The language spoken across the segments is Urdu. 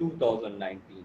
2019,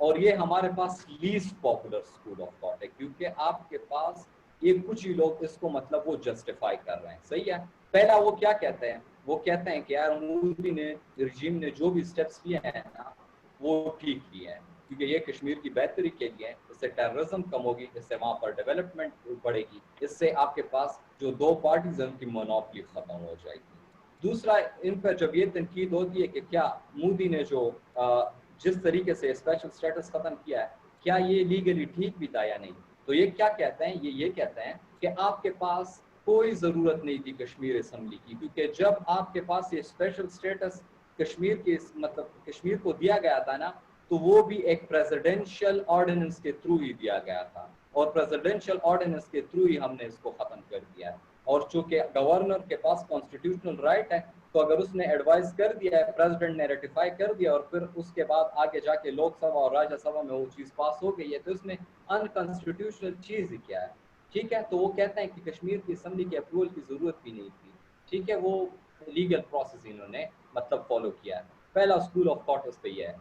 اور یہ ہمارے پاس least popular school of thought ہے کیونکہ آپ کے پاس یہ کچھ ہی لوگ اس کو مطلب وہ جسٹیفائی کر رہے ہیں. صحیح ہے. پہلا وہ کیا کہتے ہیں, وہ کہتے ہیں کہ یار مودی نے رجیم نے جو بھی اسٹیپس لیے ہیں نا وہ ٹھیک لیے ہیں کیونکہ یہ کشمیر کی بہتری کے لیے, اس سے ٹیررزم کم ہوگی, اس سے وہاں پر ڈیولپمنٹ بڑھے گی, اس سے آپ کے پاس جو دو پارٹیز ہیں ان کی مونوپلی ختم ہو جائے گی. دوسرا ان پر جب یہ تنقید ہوتی ہے کہ کیا مودی نے جو جس طریقے سے اسپیشل اسٹیٹس ختم کیا ہے کیا یہ لیگلی ٹھیک بھی تھا یا نہیں, تو یہ کیا کہتے ہیں, یہ کہتے ہیں کہ آپ کے پاس کوئی ضرورت نہیں تھی کشمیر اسمبلی کی کیونکہ جب آپ کے پاس یہ اسپیشل اسٹیٹس کشمیر کے مطلب کشمیر کو دیا گیا تھا نا تو وہ بھی ایک پریزیڈنشل آرڈیننس کے تھرو ہی دیا گیا تھا اور پریزیڈنشل آرڈیننس کے تھرو ہی ہم نے اس کو ختم کر دیا ہے. اور چونکہ گورنر کے پاس کانسٹیٹیوشنل رائٹ ہے تو اگر اس نے ایڈوائز کر دیا ہے, پریزیڈنٹ نے ریٹیفائی کر دیا اور پھر اس کے بعد آگے جا کے لوک سبھا اور راجیہ سبھا میں وہ چیز پاس ہو گئی ہے تو اس میں انکانسٹیٹیوشنل چیز ہی کیا ہے. ٹھیک ہے, تو وہ کہتے ہیں کہ کشمیر کی اسمبلی کے اپروول کی ضرورت بھی نہیں تھی. ٹھیک ہے, وہ لیگل پروسیس انہوں نے مطلب فالو کیا ہے. پہلا اسکول آف تھاٹ اس پہ یہ ہے.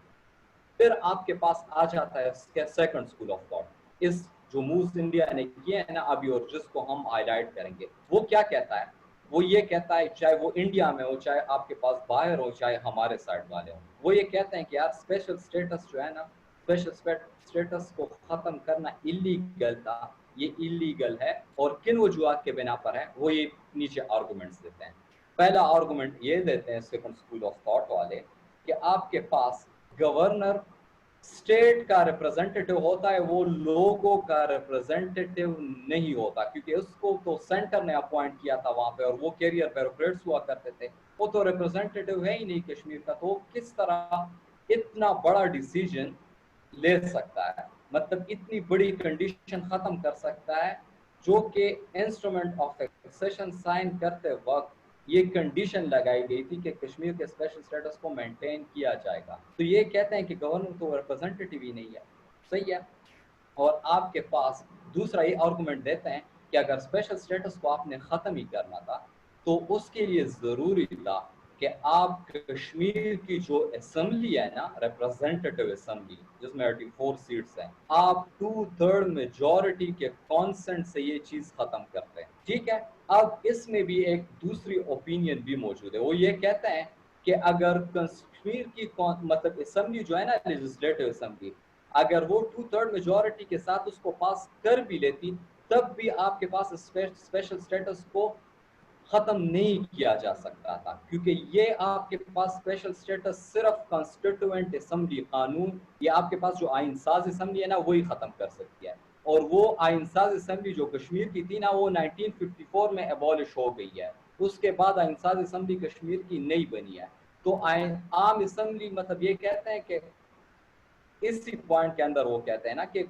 پھر آپ کے پاس آ جاتا ہے سیکنڈ اسکول آف تھاٹ, اس جو مووز انڈیا نے کیا ہے نا ابھی اور جس کو ہم ہائی لائٹ کریں گے, وہ کیا کہتا ہے, وہ یہ کہتا ہے چاہے وہ انڈیا میں ہو چاہے آپ کے پاس باہر ہو چاہے ہمارے سائڈ والے ہوں, وہ یہ کہتے ہیں کہ یار اسپیشل اسٹیٹس جو ہے نا اسپیشل اسٹیٹس کو ختم کرنا اللیگل تھا, یہ اللیگل ہے اور کن وجوہات کے بنا پر ہے وہ یہ نیچے آرگومنٹس دیتے ہیں. پہلا آرگومنٹ یہ دیتے ہیں سیکنڈ اسکول آف تھاٹ والے کہ آپ کے پاس گورنر اسٹیٹ کا ریپرزینٹیٹیو ہوتا ہے, وہ لوگوں کا ریپرزینٹیٹیو نہیں ہوتا کیونکہ اس کو تو سینٹر نے اپوائنٹ کیا تھا وہاں پہ اور وہ کیریئر بیوروکریٹس ہوا کرتے تھے, وہ تو ریپرزینٹیٹیو ہے ہی نہیں کشمیر کا, تو کس طرح اتنا بڑا ڈیسیجن لے سکتا ہے, مطلب اتنی بڑی کنڈیشن ختم کر سکتا ہے جو کہ انسٹرومنٹ آف ایکسیشن سائن کرتے وقت یہ کنڈیشن لگائی گئی تھی کہ کشمیر کے اسپیشل اسٹیٹس کو مینٹین کیا جائے گا. تو یہ کہتے ہیں کہ گورنر تو ریپرزینٹیٹیو ہی نہیں ہے. صحیح ہے. اور آپ کے پاس دوسرا یہ آرگومنٹ دیتے ہیں کہ اگر اسپیشل اسٹیٹس کو آپ نے ختم ہی کرنا تھا تو اس کے لیے ضروری تھا کہ آپ کشمیر کی جو اسمبلی ہے نا ریپرزینٹیٹیو اسمبلی جس میں 84 سیٹس ہیں, آپ 2/3 میجورٹی کے کانسنٹ سے یہ چیز ختم کرتے ہیں. ٹھیک ہے. اب اس میں بھی ایک دوسری اوپینین بھی موجود ہے, وہ یہ کہتے ہیں کہ اگر کشمیر کی مطلب اسمبلی جو ہے نا لیجسلیٹو اسمبلی اگر وہ 2/3 میجورٹی کے ساتھ اس کو پاس کر بھی لیتی تب بھی آپ کے پاس اسپیشل اسٹیٹس کو ختم نہیں کیا جا سکتا تھا کیونکہ یہ آپ کے پاس اسپیشل اسٹیٹس صرف کانسٹیٹوئنٹ اسمبلی قانون یہ آپ کے پاس جو آئین ساز اسمبلی ہے نا وہی ختم کر سکتی ہے, اور وہ آئین ساز اسمبلی جو کشمیر کی تھی نا وہ 1954 میں ایبولش ہو گئی ہے, اس کے بعد آئین ساز اسمبلی کشمیر کی نہیں بنی ہے. تو عام اسمبلی مطلب یہ کہتے ہیں کہ اسی پوائنٹ کے اندر وہ کہتے ہیں نا کہ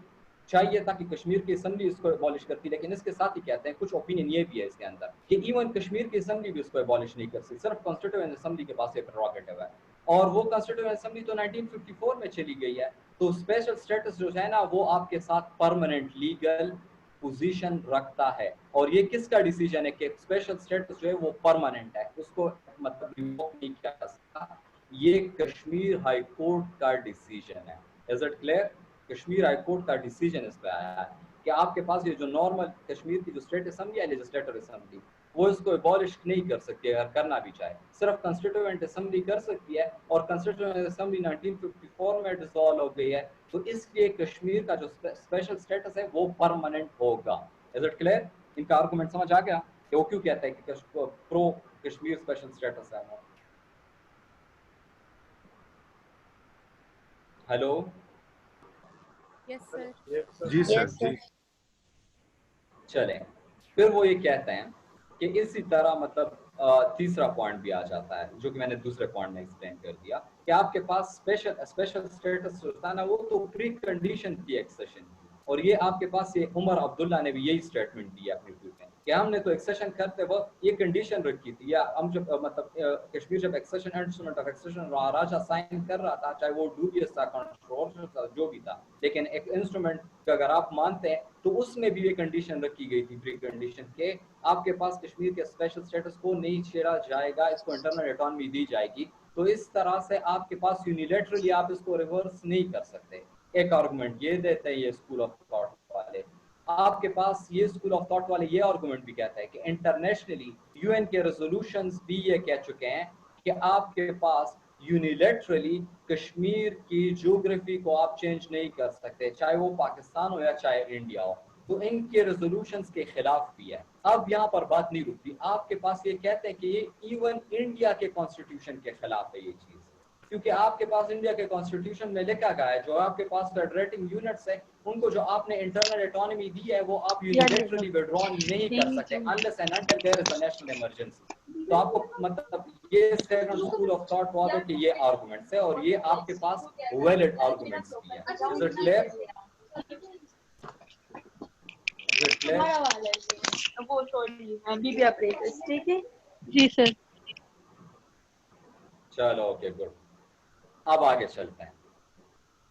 چاہیے تھا کہ کشمیر کی اسمبلی اس کو ایبالش کرتی, لیکن اس کے ساتھ ہی کہتے ہیں کچھ اوپینین یہ بھی ہے اس کے اندر کہ ایون کشمیر کی اسمبلی بھی اس کو ایبالش نہیں کر سکتی, صرف کانسٹیٹیوئنٹ اسمبلی کے پاس یہ پریروگیٹو ہے, اور وہ کانسٹیٹیوئنٹ اسمبلی تو 1954 میں چلی گئی ہے. تو اسپیشل اسٹیٹس جو ہے نا وہ آپ کے ساتھ پرماننٹ لیگل پوزیشن رکھتا ہے, اور یہ کس کا ڈیسیجن ہے کہ اسپیشل اسٹیٹس جو ہے وہ پرماننٹ ہے, اس کو مطلب ریووک نہیں کیا جا سکتا, یہ کشمیر ہائی کورٹ کا ڈیسیجن ہے. Is it clear? Kashmir high court کا ڈیسیجن اس پہ آیا ہے کہ آپ کے پاس یہ جو نارمل کشمیر کی جو اسٹیٹ اسمبلی ہے لیجسلیٹر اسمبلی وہ اس کو ایبالش نہیں کر سکتی اگر کرنا بھی چاہے, صرف کنسٹیٹیوئنٹ اسمبلی کر سکتی ہے, اور کنسٹیٹیوئنٹ اسمبلی 1954 میں ڈسالو ہو گئی ہے, تو اس لیے کشمیر کا جو اسپیشل اسٹیٹس ہے وہ پرماننٹ ہوگا. Is it clear? ان کا آرگومنٹ سمجھ آ گیا کہ وہ کیوں کہتا ہے کہ پرو کشمیر اسپیشل اسٹیٹس ہے. ہیلو جی سر جی. چلیں پھر وہ یہ کہتے ہیں کہ اسی طرح مطلب تیسرا پوائنٹ بھی آ جاتا ہے جو کہ میں نے دوسرے پوائنٹ میں ایکسپلین کر دیا کہ آپ کے پاس اسپیشل اسٹیٹس ہوتا ہے نا وہ تو پری کنڈیشن تھی ایکسیشن کی, اور یہ آپ کے پاس یہ عمر عبداللہ نے بھی یہی اسٹیٹمنٹ دی اپنی ٹویٹ میں کہ ہم نے تو ایکسیشن کرتے وقت یہ کنڈیشن رکھی تھی, یا ہم جب مطلب کشمیر جب ایکسیشن انسٹرومنٹ آف ایکسیشن راجا سائن کر رہا تھا چاہے وہ ڈوبیس تھا کنٹرول تھا جو بھی تھا, لیکن ایک انسٹرومنٹ کا اگر آپ مانتے ہیں تو اس میں بھی یہ کنڈیشن رکھی گئی تھی پری کنڈیشن کہ آپ کے پاس کشمیر کے اسپیشل اسٹیٹس کو نہیں چھیڑا جائے گا, اس کو انٹرنل اٹانومی دی جائے گی. تو اس طرح سے آپ کے پاس یونیلیٹرلی آپ اس کو ریورس نہیں کر سکتے. ایک آرگومنٹ یہ دیتے ہیں یہ اسکول آف تھاٹ والے. آپ کے پاس یہ اسکول آف تھاٹ والے یہ آرگومنٹ بھی کہتا ہے کہ انٹرنیشنلی یو این کے ریزولوشنز بھی یہ کہہ چکے ہیں کہ آپ کے پاس یونیلیٹرلی کشمیر کی جیوگرافی کو آپ چینج نہیں کر سکتے, چاہے وہ پاکستان ہو یا چاہے انڈیا ہو. تو ان کے ریزولوشنز کے خلاف بھی ہے. اب یہاں پر بات نہیں رکتی, آپ کے پاس یہ کہتے ہیں کہ یہ ایون انڈیا کے کانسٹیٹیوشن کے خلاف ہے یہ چیز, کیونکہ آپ کے پاس انڈیا کے کانسٹیٹیوشن میں لکھا گیا ہے جو آپ کے پاس فیڈریٹنگ یونٹس ہیں ان کو جو آپ نے انٹرنل اٹانومی دی ہے وہ آپ یونیلیٹرلی وڈرا نہیں کر سکتے unless and until there is a national emergency. تو آپ کو مطلب یہ سیکنڈ اسکول آف تھاٹ والوں کے یہ آرگومنٹس ہے اور یہ آپ کے پاس ویلڈ آرگومنٹس بھی ہیں. Is it clear? Is it clear? جی سر. چلو اوکے گڈ. اب آگے چلتے ہیں.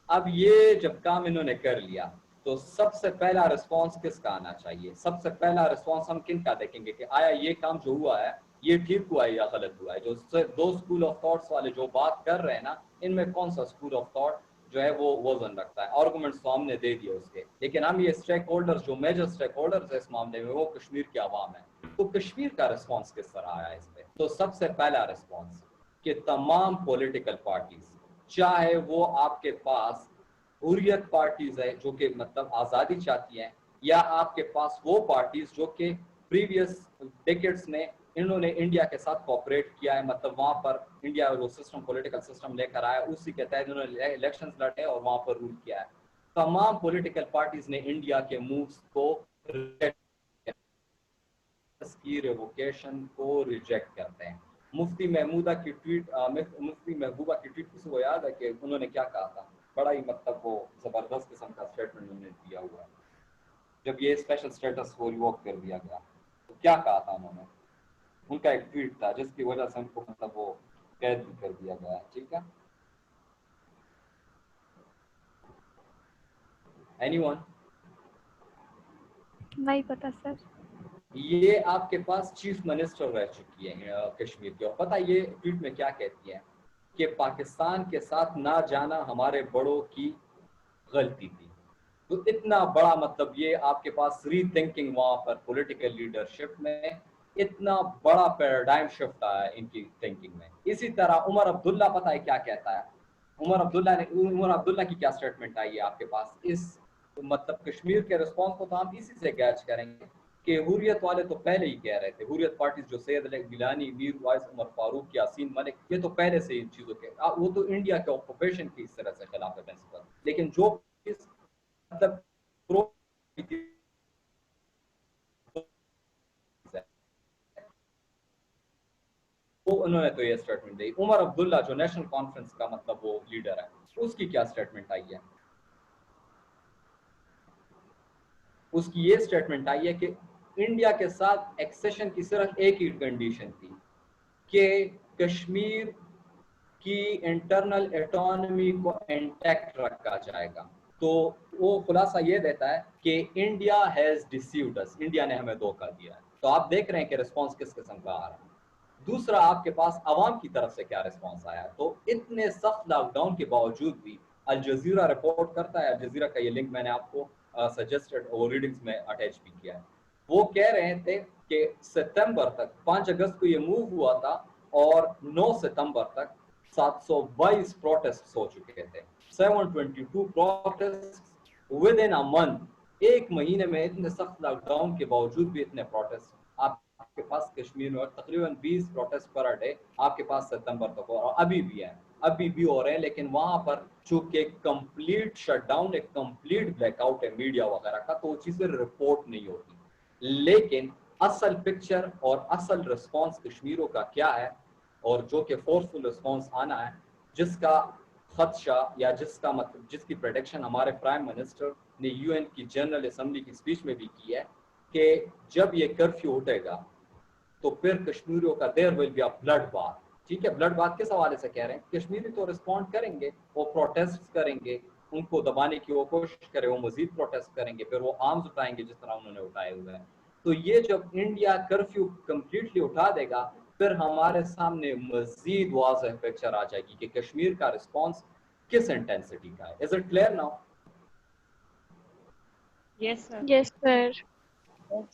اب یہ جب کام انہوں نے کر لیا تو سب سے پہلا رسپانس کس کا آنا چاہیے؟ سب سے پہلا رسپانس ہم کن کا دیکھیں گے کہ آیا یہ کام جو ہوا ہے یہ ٹھیک ہوا ہے یا غلط ہوا ہے. جو دو اسکول آف تھاٹس والے جو بات کر رہے ہیں نا, ان میں کون سا اسکول آف تھاٹ جو ہے وہ وزن رکھتا ہے؟ آرگومنٹس تو ہم نے دے دیے اس کے, لیکن ہم یہ اسٹیک ہولڈرز جو میجر اسٹیک ہولڈرز ہیں اس معاملے میں وہ کشمیر کے عوام ہیں. تو کشمیر کا رسپانس کس طرح آیا اس پہ؟ تو سب سے پہلا رسپانس کہ تمام پولیٹیکل پارٹیز, چاہے وہ آپ کے پاس حریت پارٹیز ہے جو کہ مطلب آزادی چاہتی ہیں, یا آپ کے پاس وہ پارٹیز جو کہ پریویس ڈیکیڈز میں انہوں نے انڈیا کے ساتھ کوآپریٹ کیا ہے, مطلب وہاں پر انڈیا وہ سسٹم پولیٹیکل سسٹم لے کر آیا, اسی کے تحت انہوں نے الیکشنز لڑے اور وہاں پر رول کیا ہے. تمام پولیٹیکل پارٹیز نے انڈیا کے مووز کو کی ریووکیشن کو ریجیکٹ کرتے ہیں. مفتی محمودہ کی ٹویٹ, مفتی محبوبہ کی ٹویٹ کسی کو یاد ہے کہ انہوں نے کیا کہا تھا؟ بڑا ہی مطلب وہ زبردست قسم کا اسٹیٹمنٹ انہوں نے دیا ہوا ہے. جب یہ اسپیشل اسٹیٹس کو ریووک کر دیا گیا تو کیا کہا تھا انہوں نے؟ ان کا ایک ٹویٹ تھا جس کی وجہ سے ان کو مطلب وہ قید بھی کر دیا گیا ہے. ٹھیک ہے, اینی ون؟ نہیں پتا سر. یہ آپ کے پاس چیف منسٹر رہ چکی ہے کشمیر کی, اور پتہ یہ ٹویٹ میں کیا کہتی ہے کہ پاکستان کے ساتھ نہ جانا ہمارے بڑوں کی غلطی تھی. تو اتنا بڑا مطلب یہ آپ کے پاس ری تھنکنگ وہاں پر پولیٹیکل لیڈرشپ میں اتنا بڑا پیراڈائم شفٹ آیا ہے ان کی تھنکنگ میں. اسی طرح عمر عبداللہ پتہ ہے کیا کہتا ہے؟ عمر عبداللہ کی کیا اسٹیٹمنٹ آئی ہے آپ کے پاس اس مطلب کشمیر کے رسپانس کو؟ تو ہم اسی سے گیچ کریں گے کہ حریت والے تو پہلے ہی کہہ رہے تھے, حریت پارٹیز جو سید علی گیلانی, میر وائس, عمر فاروق, یاسین ملک, یہ تو پہلے سے ان چیزوں کے, وہ تو انڈیا کے آکوپیشن کی اس طرح سے خلاف ہے پرنسپل. لیکن جو مطلب وہ انہوں نے تو یہ اسٹیٹمنٹ دی. عمر عبداللہ جو نیشنل کانفرنس کا مطلب وہ لیڈر ہے, اس کی کیا اسٹیٹمنٹ آئی ہے؟ اس کی یہ اسٹیٹمنٹ آئی ہے کہ انڈیا کے ساتھ ایکسیشن کی صرف ایک ہی کنڈیشن تھی کہ کشمیر کی انٹرنل اٹانومی کو انٹیکٹ رکھا جائے گا. تو وہ خلاصہ یہ دیتا ہے کہ India has deceived us, India نے ہمیں دھوکہ دیا ہے. تو آپ دیکھ رہے ہیں کہ رسپانس کس قسم کا آ رہا ہے. دوسرا آپ کے پاس عوام کی طرف سے کیا رسپانس آیا. تو اتنے سخت لاک ڈاؤن کے باوجود بھی الجزیرہ رپورٹ کرتا ہے, الجزیرہ کا یہ لنک میں نے آپ کو سجسٹڈ اور ریڈنگز میں اٹیچ بھی کیا ہے. وہ کہہ رہے تھے کہ ستمبر تک, 5 اگست کو یہ موو ہوا تھا اور 9 ستمبر تک 722 پروٹیسٹ ہو چکے تھے. 722 protest with in a month, ایک مہینے میں اتنے سخت لاک ڈاؤن کے باوجود بھی اتنے پروٹیسٹ آپ کے پاس کشمیر میں, اور تقریباً 20 پروٹیسٹ پر ڈے آپ کے پاس ستمبر تک, اور ابھی بھی ہیں, ابھی بھی ہو رہے ہیں. لیکن وہاں پر چونکہ کمپلیٹ شٹ ڈاؤن, ایک کمپلیٹ بلیک آؤٹ ہے میڈیا وغیرہ کا, تو وہ چیزیں رپورٹ نہیں ہوتی. لیکن اصل پکچر اور اصل رسپانس کشمیروں کا کیا ہے, اور جو کہ فورسفل رسپانس آنا ہے, جس کا خدشہ یا جس کا مطلب جس کی پریڈکشن ہمارے پرائم منسٹر نے یو این کی جنرل اسمبلی کی اسپیچ میں بھی کی ہے کہ جب یہ کرفیو اٹھے گا تو پھر کشمیریوں کا دیر ول بی اے بلڈ بات. ٹھیک ہے, بلڈ بات کس حوالے سے کہہ رہے ہیں؟ کشمیری تو رسپونڈ کریں گے, وہ پروٹیسٹ کریں گے, ان کو دبانے کی وہ کوشش کرے, وہ مزید پروٹیسٹ کریں گے, پھر وہ آرمز اٹھائیں گے جس طرح انہوں نے اٹھائے ہوئے ہیں. تو یہ جب انڈیا کرفیو کمپلیٹلی اٹھا دے گا پھر ہمارے سامنے مزید واضح پکچر آ جائے گی کہ کشمیر کا رسپانس کس انٹینسٹی کا ہے. Is it clear now? Yes, sir. Yes, sir.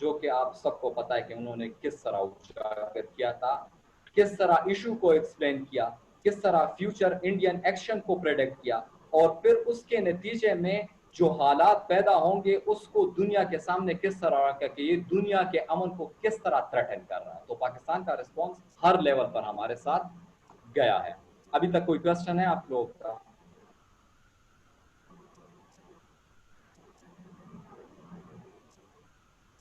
جو کہ آپ سب کو پتا ہے کہ انہوں نے کس طرح اجاگر کیا تھا، کس طرح ایشو کو ایکسپلین کیا، کس طرح فیوچر انڈین ایکشن کو پریڈکٹ کیا، اور پھر اس کے نتیجے میں جو حالات پیدا ہوں گے اس کو دنیا کے سامنے کس طرح رکھا کہ یہ دنیا کے امن کو کس طرح تھریٹن کر رہا ہے. تو پاکستان کا رسپانس ہر لیول پر ہمارے ساتھ گیا ہے. ابھی تک کوئی کوشچن ہے آپ لوگ کا؟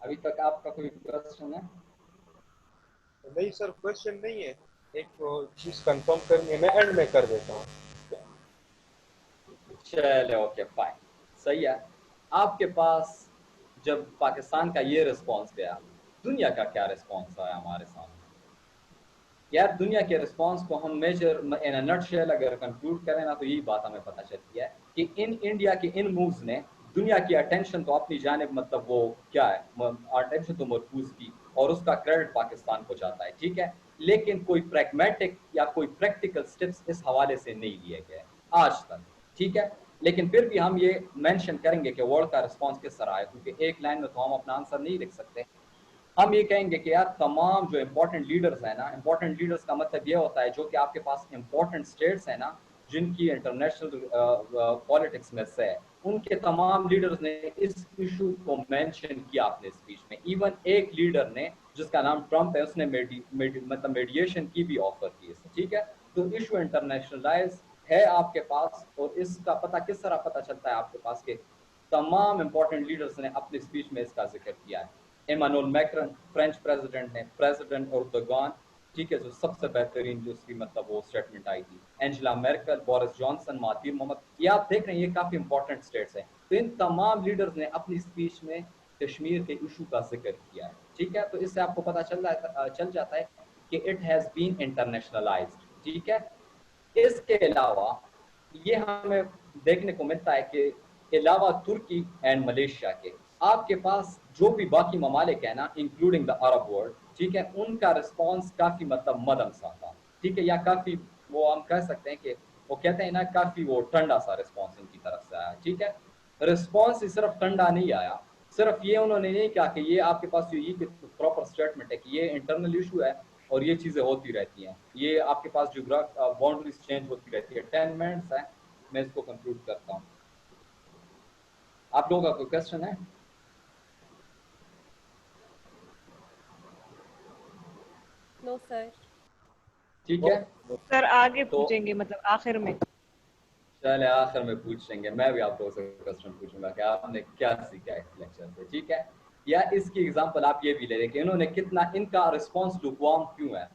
ابھی تک آپ کا کوئی کوشچن ہے؟ نہیں سر کوشچن نہیں ہے، ایک چیز کنفرم کرنی ہے، میں اینڈ میں کر دیتا ہوں. چلے اوکے فائن، صحیح ہے. آپ کے پاس جب پاکستان کا یہ رسپانس گیا، دنیا کا کیا رسپانس آیا ہمارے سامنے؟ یار دنیا کے رسپانس کو ہم میجر ان اے نٹ شیل اگر کنکلوڈ کریں نا تو یہی بات ہمیں پتہ چلتی ہے کہ انڈیا کے ان مووز نے دنیا کی اٹینشن تو اپنی جانب مطلب وہ کیا ہے اٹینشن تو مرکوز کی، اور اس کا کریڈٹ پاکستان کو جاتا ہے، ٹھیک ہے. لیکن کوئی پریگمیٹک یا کوئی پریکٹیکل سٹیپس اس حوالے سے نہیں لیے گئے آج تک، ٹھیک ہے. لیکن پھر بھی ہم یہ مینشن کریں گے کہ ورلڈ کا رسپانس کس طرح ہے، کیونکہ ایک لائن میں تو ہم اپنا آنسر نہیں لکھ سکتے. ہم یہ کہیں گے کہ یار تمام جو امپورٹنٹ لیڈرز ہیں نا، امپورٹنٹ لیڈرز کا مطلب یہ ہوتا ہے جو کہ آپ کے پاس امپورٹنٹ سٹیٹس ہیں نا جن کی انٹرنیشنل پالیٹکس میں سے ہے، ان کے تمام لیڈرز نے اس ایشو کو مینشن کیا اپنے اسپیچ میں. ایون ایک لیڈر نے جس کا نام ٹرمپ ہے، اس نے مطلب میڈیشن کی بھی آفر کی اس، ٹھیک ہے. تو ایشو انٹرنیشنلائز ہے آپ کے پاس، اور اس کا پتہ کس طرح پتہ چلتا ہے آپ کے پاس کہ تمام امپورٹنٹ لیڈرز نے اپنی اسپیچ میں اس کا ذکر کیا ہے. ایمانوئل میکرن فرینچ پریزیڈنٹ نے، پریزیڈنٹ اردوگان، ٹھیک ہے، جو سب سے بہترین جو اس کی مطلب وہ اسٹیٹمنٹ آئی تھی، Angela Merkel, Boris Johnson, Mahathir Mohamad, یہ آپ دیکھ رہے ہیں یہ کافی امپورٹنٹ اسٹیٹس ہیں. تو ان تمام لیڈرز نے اپنی اسپیچ میں کشمیر کے ایشو کا ذکر کیا ہے، ٹھیک ہے. تو اس سے آپ کو پتہ چل جاتا ہے کہ اٹ ہیز بین انٹرنیشنلائزڈ، ٹھیک ہے. اس کے علاوہ یہ ہمیں دیکھنے کو ملتا ہے کہ علاوہ ترکی اینڈ ملیشیا کے آپ کے پاس جو بھی باقی ممالک ہیں نا انکلوڈنگ دا عرب ورلڈ، ٹھیک ہے، ان کا رسپانس کافی مطلب مدم سا تھا، ٹھیک ہے، یا کافی وہ ہم کہہ سکتے ہیں کہ وہ کہتے ہیں نا کافی وہ ٹھنڈا سا رسپانس ان کی طرف سے آیا، ٹھیک ہے. رسپانس ہی صرف ٹھنڈا نہیں آیا، صرف یہ انہوں نے نہیں کہا کہ یہ آپ کے پاس یہ پراپر اسٹیٹمنٹ ہے کہ یہ انٹرنل ایشو ہے اور یہ چیزیں ہوتی رہتی ہیں، یہ آپ کے پاس جغرافی باؤنڈریز چینج ہوتی رہتی ہے. 10 منٹس ہیں، میں اس کو کنکلوڈ کرتا ہوں. آپ لوگوں کا کوئی کوشچن ہے؟ نو سر. ٹھیک ہے سر آگے تو پوچھیں گے مطلب آخر میں. چلے آخر میں پوچھ لیں گے، میں بھی آپ لوگوں سے کوشچن پوچھوں گا کہ آپ نے کیا سیکھا اس لیکچر سے، ٹھیک ہے. یا اس کی ایگزامپل آپ یہ بھی لے لیں کہ انہوں نے کتنا ان کا رسپانس لوکوام کیوں ہے.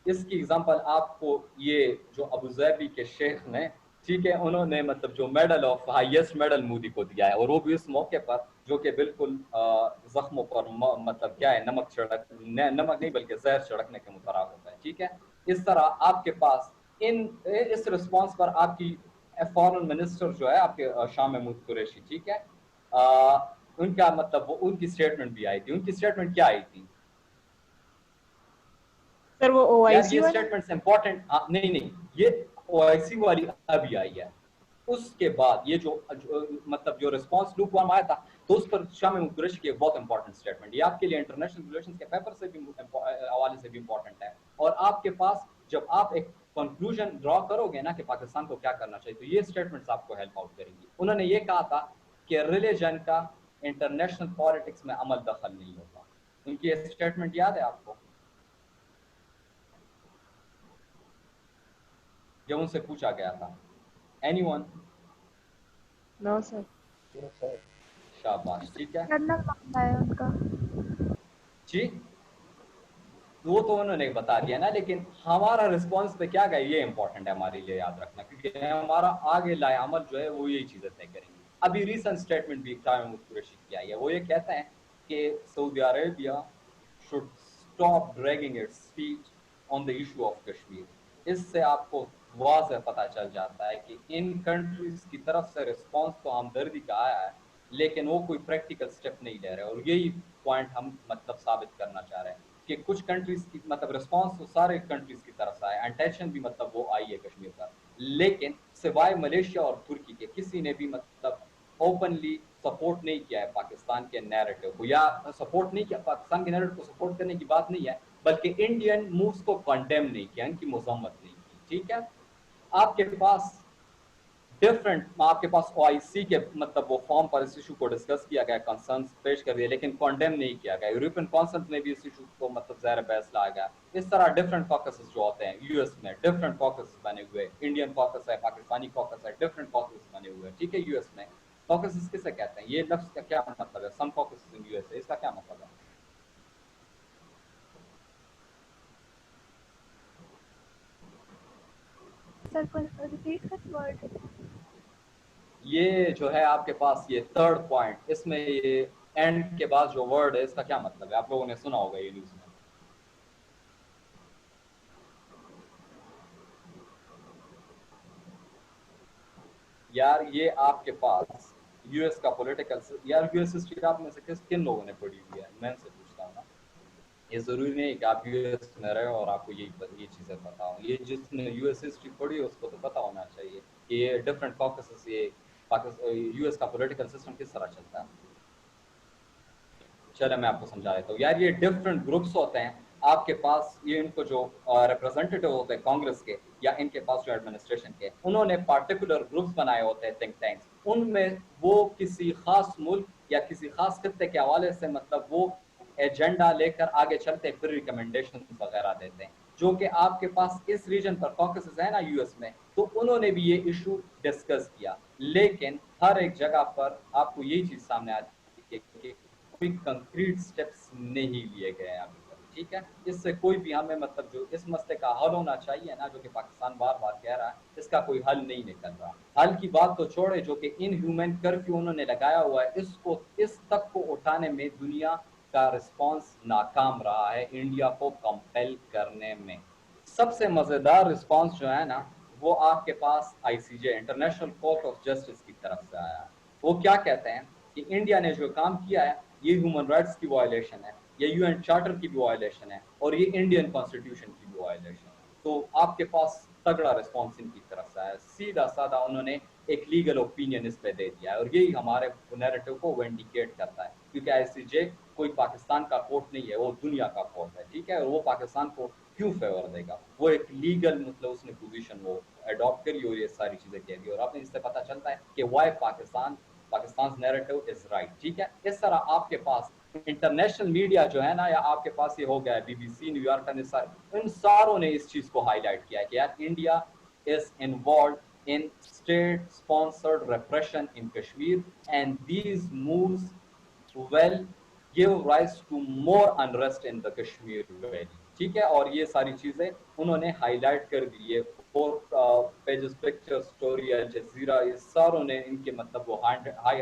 اس کی ایگزامپل آپ کو یہ جو ابوظہبی کے شیخ نے، ٹھیک ہے، انہوں نے مطلب جو medal of highest medal Modi کو دیا ہے، اور وہ بھی اس موقع پر جو کہ بالکل زخموں پر مطلب کیا ہے نمک نہیں بلکہ زہر چھڑکنے کے مترادف ہوتا ہے، ٹھیک ہے. اس طرح آپ کے پاس اس رسپانس پر آپ کی فارن منسٹر جو ہے آپ کے شاہ محمود قریشی، ٹھیک ہے، ان کا مطلب وہ ان کی اسٹیٹمنٹ بھی آئی تھی. ان کی اسٹیٹمنٹ کیا آئی تھی سر؟ وہ او آئی یار سی یہ والا اسٹیٹمنٹ امپورٹنٹ نہیں یہ او آئی سی والی ابھی آئی ہے. اس کے بعد یہ جو مطلب جو رسپانس لوک وام آیا تھا تو اس پر شاہ محمود قریشی کی ایک بہت امپورٹنٹ اسٹیٹمنٹ، یہ آپ کے لیے انٹرنیشنل ریلیشنز کے پیپر سے بھی حوالے سے بھی امپورٹنٹ ہے. اور آپ کے پاس جب آپ ایک کنکلوژن ڈرا کرو گے نا کہ پاکستان کو کیا کرنا چاہیے تو یہ اسٹیٹمنٹس آپ کو ہیلپ آؤٹ کریں گی. انہوں نے یہ کہا تھا کہ ریلیجن کا انٹرنیشنل پالیٹکس میں عمل دخل نہیں ہوتا. ان کی اسٹیٹمنٹ یاد ہے آپ کو جب ان سے پوچھا گیا تھا؟ Any one? No sir. شاباش، ٹھیک ہے جنرل معاملہ ہے ان کا. جی وہ تو انہوں نے بتا دیا نا، لیکن ہمارا رسپانس پہ کیا گیا یہ امپورٹنٹ ہے ہمارے لیے یاد رکھنا، کیونکہ ہمارا آگے لائے عمل جو ہے وہ یہی چیزیں طے کریں گی. ابھی ریسنٹ اسٹیٹمنٹ بھی شاہ محمود قریشی کی آئی ہے، وہ یہ کہتے ہیں کہ سعودی Arabia should stop dragging its feet on the issue of Kashmir. اس سے آپ کو واضح پتہ چل جاتا ہے کہ ان کنٹریز کی طرف سے رسپانس تو ہمدردی کا آیا ہے لیکن وہ کوئی پریکٹیکل سٹیپ نہیں لے رہے، اور یہی پوائنٹ ہم مطلب ثابت کرنا چاہ رہے ہیں کہ کچھ کنٹریز کی مطلب رسپانس تو سارے کنٹریز کی طرف سے آیا، انٹینشن بھی مطلب وہ آئی ہے کشمیر پر، لیکن سوائے ملیشیا اور ترکی کے کسی نے بھی مطلب اوپنلی سپورٹ نہیں کیا ہے پاکستان کے نیریٹو کو, یا سپورٹ نہیں کیا پاکستان کے نیریٹو کو سپورٹ کرنے کی بات نہیں ہے, بلکہ انڈین مووز کو کنڈیم نہیں کیا, ان کی مذمت نہیں کی. ٹھیک ہے, آپ کے پاس ڈفرنٹ, آپ کے پاس او آئی سی کے مطلب وہ فارم پر اس ایشو کو ڈسکس کیا گیا, کنسرنس پیش کر دیے, لیکن کنڈیم نہیں کیا گیا. یورپین کونسل میں بھی اس ایشو کو مطلب زیر بحث لایا گیا. اس طرح ڈفرنٹ کاکسز جو ہوتے ہیں یو ایس میں, ڈفرنٹ کاکسز بنے ہوئے, انڈین کاکس ہے, پاکستانی کاکس ہے, ڈفرنٹ کاکسز بنے ہوئے. ٹھیک ہے, یو ایس میں کاکسز کسے کہتے ہیں, یہ لفظ کا کیا مطلب ہے, سم کاکسز ان یو ایس اے, اس کا کیا مطلب ہے؟ سر ریپیٹ کر ورڈ. یہ جو ہے آپ کے پاس یہ تھرڈ پوائنٹ, اس میں یہ اینڈ کے بعد جو ورڈ ہے اس کا کیا مطلب ہے, آپ لوگوں نے سنا ہوگا یہ نیوز میں. یار یہ آپ کے پاس یو ایس کا پولیٹیکل, یار یو ایس ہسٹری آپ میں سے کن لوگوں نے پڑھی ہوئی ہے, میں سے پوچھتا ہوں نا. یہ ضروری نہیں کہ آپ یو ایس میں رہے اور آپ کو یہ چیزیں پتا ہوں. یہ جس نے یو ایس ہسٹری پڑھی اس کو تو پتا ہونا چاہیے کہ یہ ڈفرنٹ کاکسز, یہ یو ایس کا پولیٹیکل سسٹم کس طرح چلتا ہے. چلے میں آپ کو سمجھا دیتا ہوں. یار یہ ڈفرنٹ گروپس ہوتے ہیں آپ کے پاس, یہ ان کو جو ریپرزینٹیٹیو ہوتے ہیں کانگریس کے یا ان کے پاس جو ایڈمنسٹریشن کے, انہوں نے پارٹیکولر گروپس بنائے ہوتے ہیں, تھنک ٹینکس. ان میں وہ کسی خاص ملک یا کسی خاص خطے کے حوالے سے مطلب وہ ایجنڈا لے کر آگے چلتے ہیں, پھر ریکمنڈیشن وغیرہ دیتے ہیں. جو کہ آپ کے پاس اس ریجن پر کاکسز ہے نا یو ایس میں, تو انہوں نے بھی یہ ایشو ڈسکس کیا, لیکن ہر ایک جگہ پر آپ کو یہی چیز سامنے آتی ہے کہ کوئی کنکریٹ سٹیپس نہیں لیے گئے ہیں ابھی تک. ٹھیک ہے, اس سے کوئی بھی ہمیں مطلب جو اس مسئلے کا حل ہونا چاہیے نا, جو کہ پاکستان بار بار کہہ رہا ہے, اس کا کوئی حل نہیں نکل رہا. حل کی بات تو چھوڑے, جو کہ ان ہیومن کرفیو انہوں نے لگایا ہوا ہے, اس کو اس تک کو اٹھانے میں دنیا کا رسپانس ناکام رہا ہے انڈیا کو کمپیل کرنے میں. سب سے مزیدار رسپانس جو ہے نا, وہ آپ کے پاس آئی سی جے, انٹرنیشنل کورٹ آف جسٹس کی طرف سے آیا. وہ کیا کہتے ہیں کہ انڈیا نے جو کام کیا ہے یہ ہیومن رائٹس کی وائلیشن ہے, یہ یو این چارٹر کی بھی وائلیشن ہے, اور یہ انڈین کانسٹیٹیوشن کی بھی وائلیشن ہے. تو آپ کے پاس تگڑا رسپانس ان کی طرف سے آیا, سیدھا سادہ انہوں نے ایک لیگل اوپینین اس پہ دے دیا ہے, اور یہی ہمارے نیریٹو کو وینڈیکیٹ کرتا ہے, کیونکہ آئی سی جے کوئی پاکستان کا کورٹ نہیں ہے, وہ دنیا کا کورٹ ہے. ٹھیک ہے, اور وہ پاکستان کو کیوں فیور دے گا, وہ ایک لیگل مطلب اس نے پوزیشن وہ اڈاپٹ کری اور یہ ساری چیزیں کہہ دی, اور آپ نے اس سے پتہ چلتا ہے کہ وائی پاکستان's narrative is right. ٹھیک ہے, اس طرح آپ کے پاس انٹرنیشنل میڈیا جو ہے نا, یا آپ کے پاس یہ ہو گیا B B C, New York Times, ان ساروں نے اس چیز کو ہائی لائٹ کیا ہے کہ یار India is involved in state sponsored repression in Kashmir, and these moves will give rise to more unrest in the Kashmir Valley. ٹھیک ہے, اور یہ ساری چیزیں انہوں نے ہائی لائٹ کر دی ہے, 4 پیجز پکچر اسٹوری, الجزیرہ, یہ ساروں نے ان کے مطلب وہ ہائی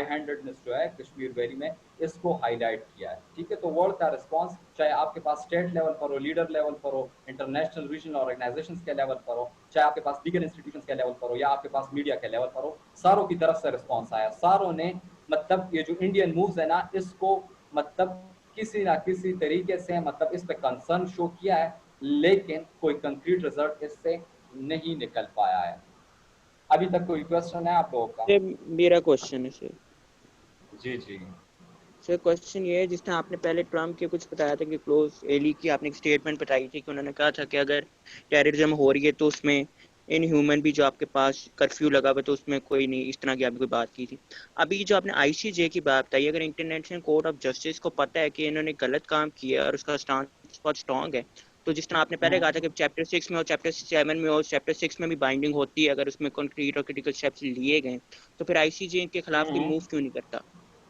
ہینڈڈنس جو ہے کشمیر ویلی میں اس کو ہائی لائٹ کیا ہے. ٹھیک ہے, تو ورلڈ کا رسپانس چاہے آپ کے پاس اسٹیٹ لیول پر ہو, لیڈر لیول پر ہو, انٹرنیشنل ریجنل آرگنائزیشنز کے لیول پر ہو, چاہے آپ کے پاس لیگل انسٹیٹیوشنز کے لیول پر ہو, یا آپ کے پاس میڈیا کے لیول پر ہو, ساروں کی طرف سے رسپانس آیا. ساروں نے مطلب یہ جو انڈین مووز ہے نا, اس کو مطلب کسی نہ کسی طریقے سے مطلب اس پہ کنسرن شو کیا ہے, لیکن کوئی کنکریٹ رزلٹ اس سے نہیں نکل پایا ہے. ابھی تک کوئی کوشچن ہے آپ لوگوں کا؟ میرا کوشچن ہے سر. جی جی سر کوشچن یہ ہے, جس طرح آپ نے پہلے ٹرمپ کے کچھ بتایا تھا کہ کلوز ایلی کی آپ نے ایک اسٹیٹمنٹ بتائی تھی کہ انہوں نے کہا تھا کہ اگر ٹیررزم ہو رہی ہے تو اس میں ان ہیومن بھی جو آپ کے پاس کرفیو لگا ہوا تو اس میں کوئی نہیں, اس طرح کی آپ نے کوئی بات کی تھی. ابھی جو آپ نے آئی سی جے کی بات بتائی, اگر انٹرنیشنل کورٹ آف جسٹس کو پتہ ہے کہ انہوں نے غلط کام کیا اور اس کا اسٹانس بہت اسٹرانگ ہے, تو جس طرح آپ نے پہلے کہا تھا کہ چیپٹر 6 میں اور چیپٹر 7 میں اور چیپٹر 6 میں بھی بائنڈنگ ہوتی ہے, اگر اس میں کنکریٹ اور کرٹیکل اسٹیپس لیے گئے, تو پھر آئی سی جے ان کے خلاف کوئی موو کیوں نہیں کرتا؟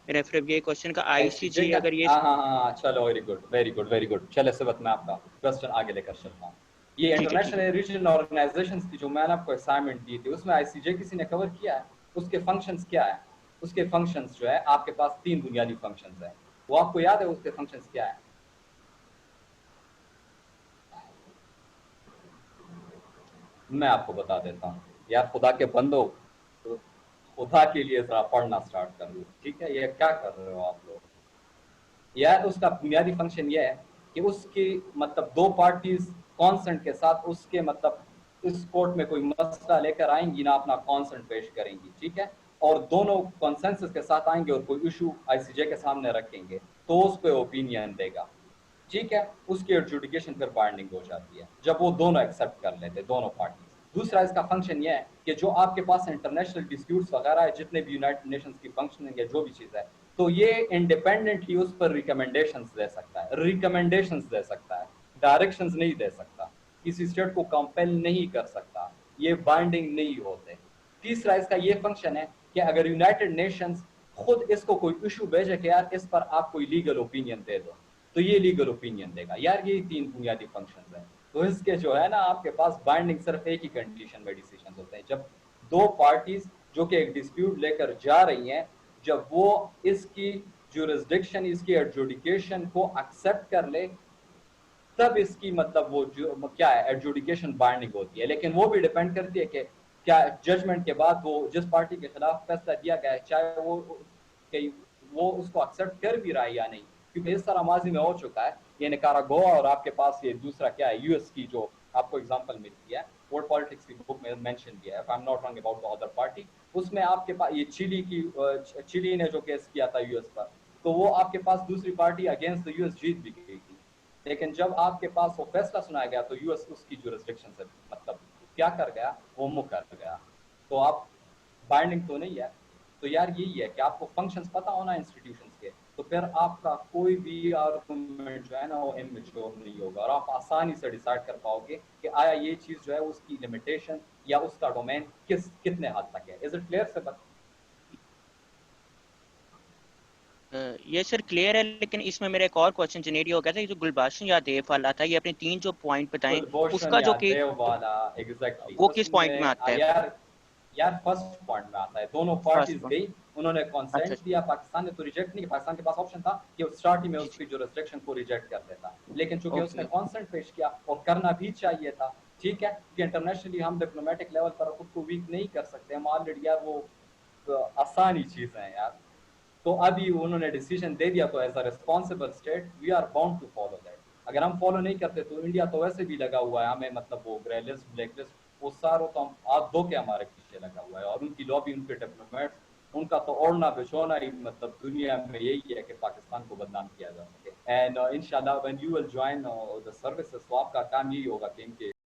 میرا پھر یہ کوشچن کا آئی سی جے اگر یہ ہاں چلو ویری گڈ چلے سبت میں آپ کا کوشچن آگے لے کر چلتا ہوں. یہ انٹرنیشنل ریجنل آرگنائزیشنز کی جو میں نے آپ کو اسائنمنٹ دی تھی, اس میں آئی سی جے کسی نے کور کیا ہے, اس کے فنکشنز کیا ہے؟ اس کے فنکشنز جو ہے آپ کے پاس 3 بنیادی فنکشنز ہیں, وہ آپ کو یاد ہے اس کے فنکشنز کیا ہے؟ میں آپ کو بتا دیتا ہوں. یار خدا کے بندو, خدا کے لیے ذرا پڑھنا سٹارٹ کر لو. ٹھیک ہے, یہ کیا کر رہے ہو آپ لوگ؟ یار اس کا بنیادی فنکشن یہ ہے کہ اس کی مطلب 2 پارٹیز کانسنٹ کے ساتھ اس کے مطلب اس کورٹ میں کوئی مسئلہ لے کر آئیں گی نا, اپنا کانسنٹ پیش کریں گی. ٹھیک ہے, اور دونوں کنسنسس کے ساتھ آئیں گے اور کوئی ایشو ICJ کے سامنے رکھیں گے تو اس پہ اوپینین دے گا, ٹھیک ہے, اس کی ایڈجوڈیکیشن پھر بائنڈنگ ہو جاتی ہے جب وہ دونوں ایکسیپٹ کر لیتے دونوں پارٹیز. دوسرا اس کا فنکشن یہ ہے کہ جو آپ کے پاس انٹرنیشنل ڈسپیوٹس وغیرہ ہے, جتنے بھی یونائٹڈ نیشنز کی فنکشننگ ہے, جو بھی چیز ہے, تو یہ انڈیپینڈنٹلی اس پر ریکمنڈیشنز دے سکتا ہے, ڈائریکشنز نہیں دے سکتا, کسی اسٹیٹ کو کمپیل نہیں کر سکتا, یہ بائنڈنگ نہیں ہوتے. تیسرا اس کا یہ فنکشن ہے کہ اگر یونائٹڈ نیشنز خود اس کو کوئی ایشو بھیجے کہ یار اس پر آپ کوئی لیگل اوپینین دے دو, تو یہ لیگل اوپینین دے گا. یار یہی 3 بنیادی فنکشنز ہیں. تو اس کے جو ہے نا آپ کے پاس بائنڈنگ صرف ایک ہی کنڈیشن میں ڈیسیشنز ہوتے ہیں, جب 2 پارٹیز جو کہ ایک ڈسپیوٹ لے کر جا رہی ہیں, جب وہ اس کی جورسڈکشن, اس کی ایڈجوڈیکیشن کو ایکسیپٹ کر لے, تب اس کی مطلب وہ جو کیا ہے ایڈجوڈیکیشن بائنڈنگ ہوتی ہے. لیکن وہ بھی ڈیپینڈ کرتی ہے کہ کیا ججمنٹ کے بعد وہ جس پارٹی کے خلاف فیصلہ دیا گیا ہے چاہے وہ اس کو ایکسیپٹ کر بھی رہا ہے یا نہیں, کیونکہ اس طرح ماضی میں ہو چکا ہے. یہ نکاراگوا اور آپ کے پاس یہ دوسرا کیا ہے US کی جو آپ کو اگزامپل ملتی ہے, ورلڈ پالیٹکس کی بک میں مینشن کیا ہے, if I'm not wrong about the other party, اس میں آپ کے پاس یہ چلی نے جو کیس کیا تھا US پر, تو وہ آپ کے پاس دوسری پارٹی اگینسٹ US جیت بھی گئی تھی, لیکن جب آپ کے پاس وہ فیصلہ سنایا گیا تو US اس کی جورسڈکشن سے مطلب کیا کر گیا, وہ مکر گیا. تو آپ بائنڈنگ تو نہیں ہے. تو یار یہی ہے کہ آپ کو فنکشنز پتہ ہونا انسٹیٹیوشنز کے, تو پھر آپ کا کوئی بھی آرگومنٹ جو ہے نا وہ امیچور نہیں ہوگا, اور آپ آسانی سے ڈیسائیڈ کر پاؤ گے کہ آیا یہ چیز جو ہے اس کی لمیٹیشن یا اس کا ڈومین کتنے حد تک ہے. از اٹ کلیئر سے بات؟ یہ سر کلیئر ہے, لیکن اس میں میرا ایک اور کوشچن جنریٹ ہو گیا تھا, یہ جو گلباشن یادیو والا تھا, یہ اپنے 3 جو پوائنٹ بتائیں اس کا جو کہ وہ کس پوائنٹ میں آتا ہے؟ یار فرسٹ پوائنٹ میں آتا ہے. دونوں پارٹیز گئی, انہوں نے کنسنٹ دیا, پاکستان نے تو ریجیکٹ نہیں, پاکستان کے پاس آپشن تھا کہ وہ اسٹارٹنگ میں اس کی جورسڈکشن کو ریجیکٹ کر دیتا, لیکن چونکہ اس نے کنسنٹ پیش کیا اور کرنا بھی چاہیے تھا, ٹھیک ہے, کہ انٹرنیشنلی ہم ڈپلومیٹک لیول پر خود کو ویک نہیں کر سکتے, ہم آلریڈی یار وہ آسانی چیزیں ہیں یار. تو ابھی انہوں نے ڈیسیجن دے دیا, تو as a responsible state we are bound to follow that. اگر ہم فالو نہیں کرتے تو انڈیا تو ویسے بھی لگا ہوا ہے ہمیں, مطلب وہ گرے لسٹ بلیک لسٹ وہ ساروں تو ہم ہاتھ دھو کے ہمارے پیچھے لگا ہوا ہے, اور ان کی لابی, ان کے ڈپلومیٹس, ان کا تو اوڑھنا بچھونا ہی مطلب دنیا میں یہی ہے کہ پاکستان کو بدنام کیا جا سکے. اینڈ انشاءاللہ when you will join the services, تو آپ کا کام یہی ہوگا کہ ان کے